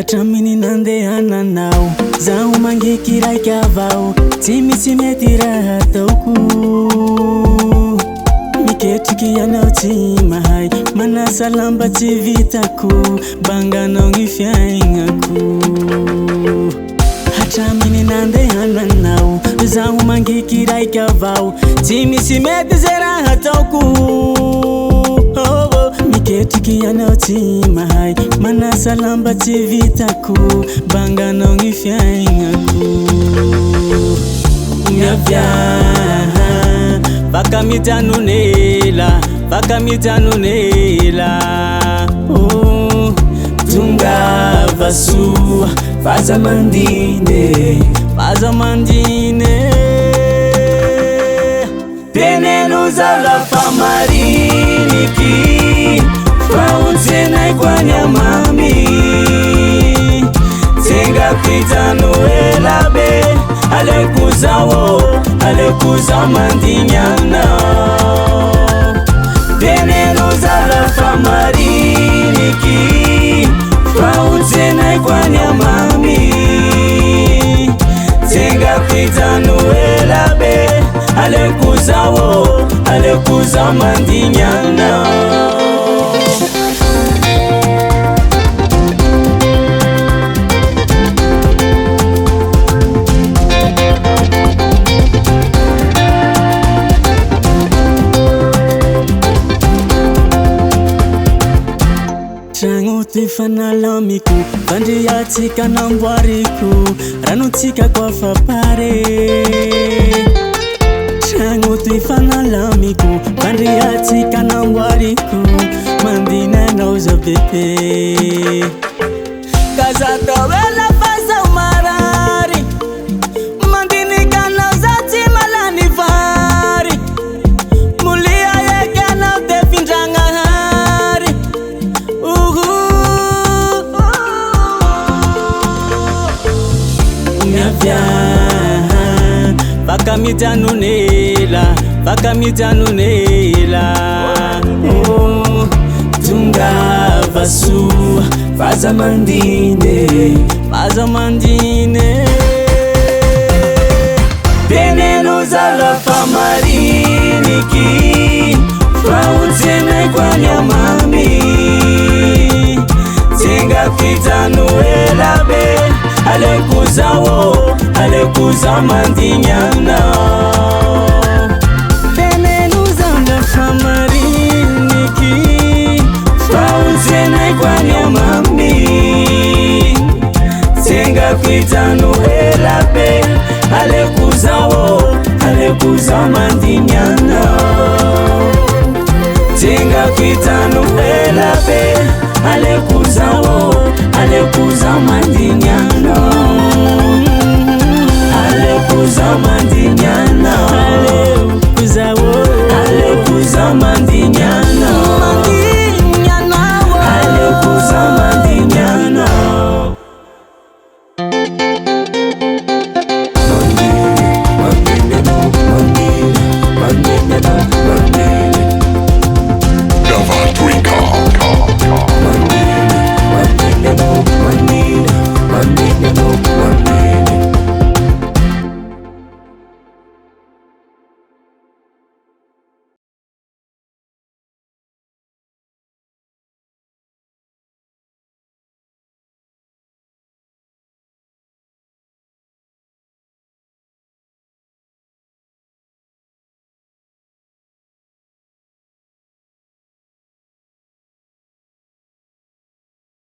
Hatraminy nandehananao zaho mangiky raiky avao tsy misy mety raha ataoko miketriky ianao tsy mahay manasa lamba tsy vitako banganao gny fiaignako hatraminy nandehananao zaho mangiky raiky avao tsy misy mety zay raha ataoko miketriky ianao tsy mahay manasa lamba tsy vitako banganao gny fiaignako miavia baka mijanonela tongava soa faza mandine teneno zalafa mariniky faonsenay kwanya mami tenga pitanoela be alekuza mandinyana teneno zalafa mariniki faonsenay kwanya mami tenga pitanoela be alekuza mandinyana tragno ty fanalamiko fandriatsika namboariko ranotsika koa fapare tragno ty fanalamiko fandriatsika namboariko mandinanao zabepe kazatawela fasa marari mandinikanao za tsy malany vary mulia yekanao tefindragnahary miavia baka mijanonela tongava soa faza mandine teneno zalafa mariniki faonsenay kwanya mami tenga pitanoela be alekuza mandinyana teneno zalafa mariniki faonsenay kwanya mami tenga pitanoela be alekuza mandinyana tenga pitanoela be alekuza mandinyana alekuza mandinyana alekuza mandinyana alekuza mandinyana Mandinga no